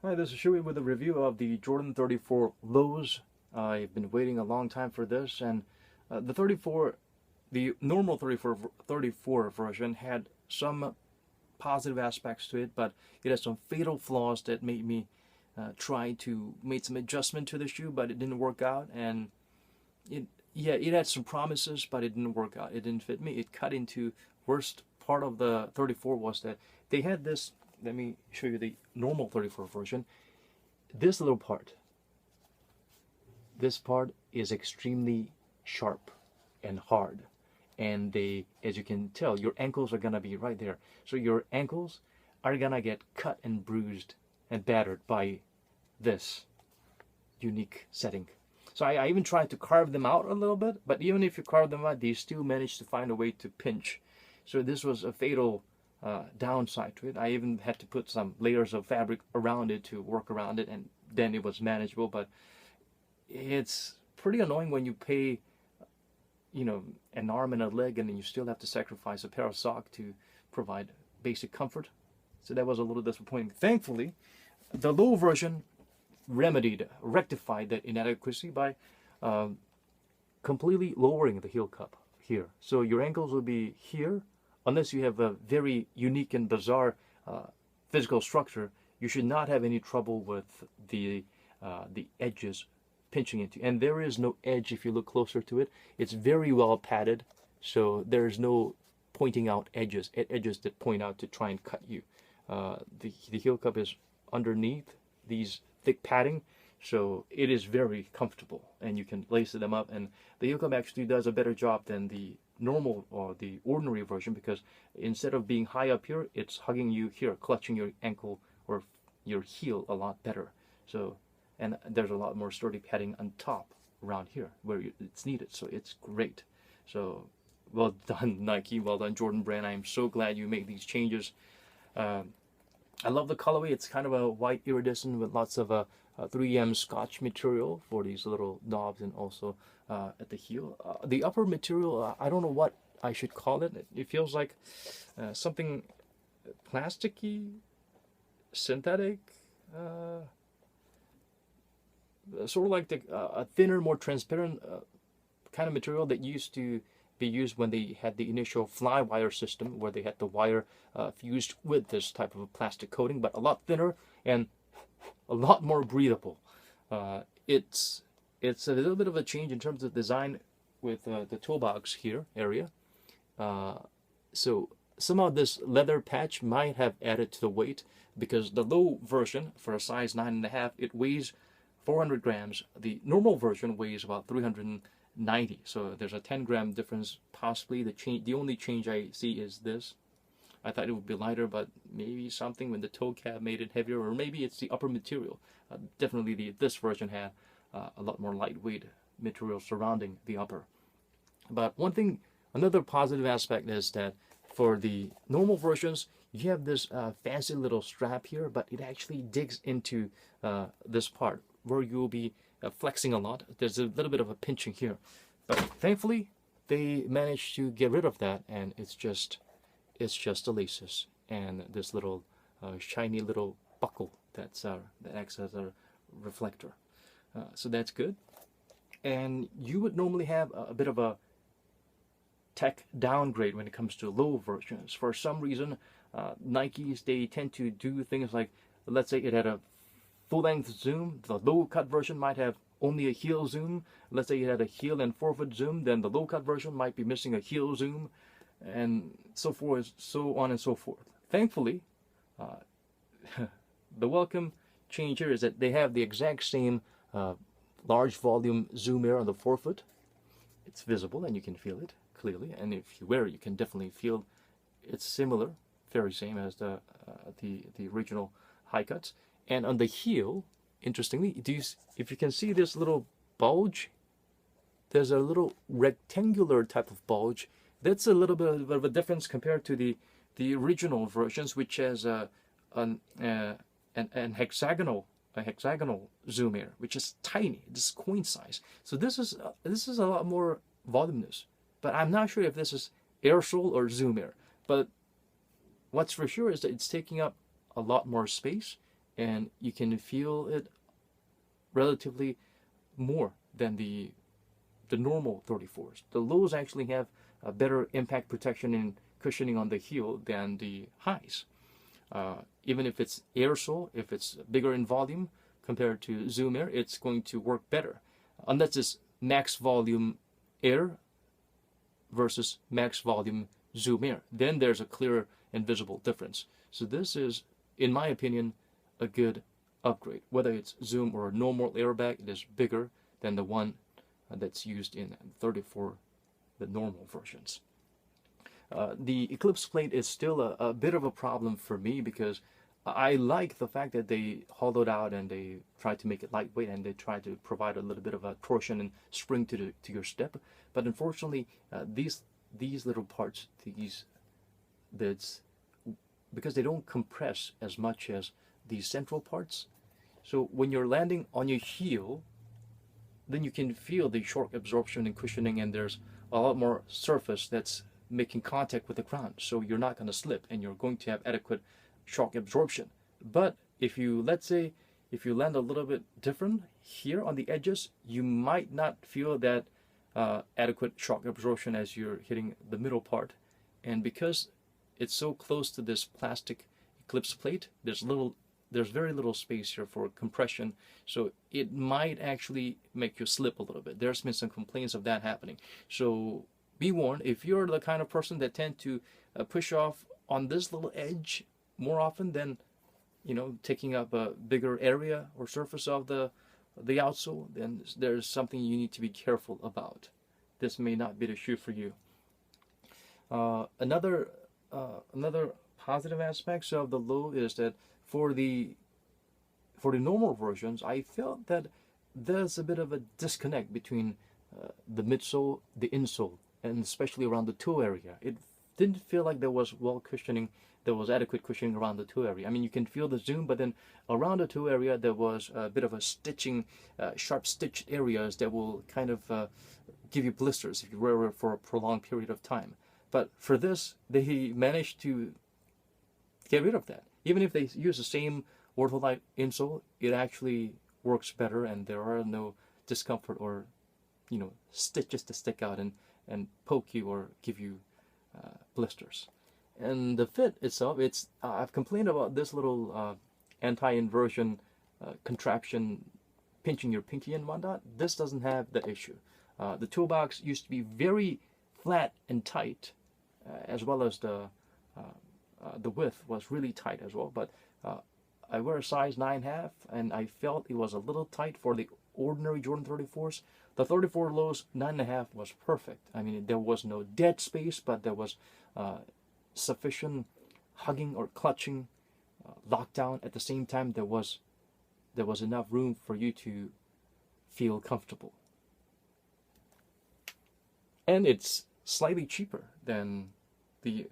Hi, this is Shui with a review of the Jordan 34 lows. I've been waiting a long time for this, and the normal 34 version had some positive aspects to it, but it has some fatal flaws that made me try to make some adjustment to the shoe, but it didn't work out. And it had some promises, but it didn't work out. It didn't fit me. It cut into worst part of the 34 was that they had this. Let me show you the normal 34 version. This little part, this part is extremely sharp and hard, and as you can tell, your ankles are gonna be right there. So your ankles are gonna get cut and bruised and battered by this unique setting. So I even tried to carve them out a little bit, but even if you carve them out, they still manage to find a way to pinch. So this was a fatal downside to it. I even had to put some layers of fabric around it to work around it, and then it was manageable. But it's pretty annoying when you pay, an arm and a leg, and then you still have to sacrifice a pair of socks to provide basic comfort. So that was a little disappointing. Thankfully, the low version rectified that inadequacy by completely lowering the heel cup here. So your ankles will be here, unless you have a very unique and bizarre physical structure. You should not have any trouble with the edges pinching into. And there is no edge if you look closer to it. It's very well padded, so there's no pointing out edges that point out to try and cut you. The heel cup is underneath these thick padding, so it is very comfortable, and you can lace them up. And the heel cup actually does a better job than the normal or the ordinary version, because instead of being high up here, it's hugging you here, clutching your ankle or your heel a lot better. So, and there's a lot more sturdy padding on top around here where it's needed. So it's great. So well done, Nike. Well done, Jordan Brand. I'm so glad you made these changes. I love the colorway. It's kind of a white iridescent with lots of 3M Scotch material for these little knobs, and also at the heel. The upper material, I don't know what I should call it. It feels like something plasticky, synthetic, sort of like a thinner, more transparent kind of material that used to be used when they had the initial fly wire system, where they had the wire fused with this type of a plastic coating, but a lot thinner and a lot more breathable. It's a little bit of a change in terms of design with the toe box here area. So somehow this leather patch might have added to the weight, because the low version for a size 9.5, it weighs 400 grams. The normal version weighs about 390. So there's a 10-gram difference possibly. The only change I see is this. I thought it would be lighter, but maybe something when the toe cap made it heavier, or maybe it's the upper material. Definitely this version had a lot more lightweight material surrounding the upper. But another positive aspect is that for the normal versions, you have this fancy little strap here, but it actually digs into this part where you'll be flexing a lot. There's a little bit of a pinching here, but thankfully they managed to get rid of that, and it's just the laces and this little shiny little buckle that acts as a reflector. So that's good. And you would normally have a bit of a tech downgrade when it comes to low versions. For some reason, Nikes, they tend to do things like, let's say it had a full-length zoom. The low-cut version might have only a heel zoom. Let's say it had a heel and forefoot zoom, then the low-cut version might be missing a heel zoom, and so forth, so on and so forth. Thankfully, the welcome change here is that they have the exact same large volume zoom air on the forefoot. It's visible and you can feel it clearly, and if you wear it, you can definitely feel it's similar, very same as the original high cuts. And on the heel, interestingly, if you can see this little bulge, there's a little rectangular type of bulge. That's a little bit of a difference compared to the original versions, which has an hexagonal zoom air, which is tiny, just coin size. So this is a lot more voluminous, but I'm not sure if this is aerosol or zoom air. But what's for sure is that it's taking up a lot more space, and you can feel it relatively more than the normal 34s. The lows actually have a better impact protection and cushioning on the heel than the highs. Even if it's air sole, if it's bigger in volume compared to Zoom Air, it's going to work better. Unless it's max volume Air versus max volume Zoom Air. Then there's a clear and visible difference. So this is, in my opinion, a good upgrade. Whether it's Zoom or a normal airbag, it is bigger than the one that's used in 34, the normal versions. The Eclipse plate is still a bit of a problem for me because I like the fact that they hollowed out and they tried to make it lightweight and they tried to provide a little bit of a torsion and spring to your step. But unfortunately, these little parts, these bits, because they don't compress as much as these central parts. So when you're landing on your heel, then you can feel the shock absorption and cushioning, and there's a lot more surface that's making contact with the ground. So you're not going to slip and you're going to have adequate shock absorption. But if you, let's say, if you land a little bit different here on the edges, you might not feel that adequate shock absorption as you're hitting the middle part. And because it's so close to this plastic Eclipse plate, there's very little space here for compression, so it might actually make you slip a little bit. There's been some complaints of that happening. So be warned, if you're the kind of person that tend to push off on this little edge more often than, you know, taking up a bigger area or surface of the outsole, then there's something you need to be careful about. This may not be the shoe for you. Another positive aspects of the Low is that for the normal versions, I felt that there's a bit of a disconnect between the midsole, the insole, and especially around the toe area. It didn't feel like there was there was adequate cushioning around the toe area. I mean, you can feel the zoom, but then around the toe area, there was a bit of a stitching, sharp stitched areas that will kind of give you blisters if you wear it for a prolonged period of time. But for this, they managed to get rid of that. Even if they use the same Ortholite insole, it actually works better, and there are no discomfort or, you know, stitches to stick out and poke you or give you blisters. And the fit itself, it's I've complained about this little anti-inversion contraption pinching your pinky and whatnot. This doesn't have that issue. The toe box used to be very flat and tight, as well as the width was really tight as well. But I wear a size 9.5, and I felt it was a little tight for the ordinary Jordan 34s. The 34 Lows 9.5 was perfect. I mean, there was no dead space, but there was sufficient hugging or clutching, lockdown. At the same time, there was enough room for you to feel comfortable. And it's slightly cheaper than the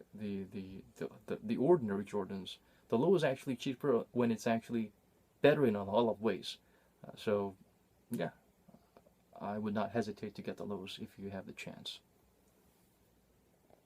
ordinary Jordans. The Low is actually cheaper when it's actually better in a lot of ways. So yeah, I would not hesitate to get the Lows if you have the chance.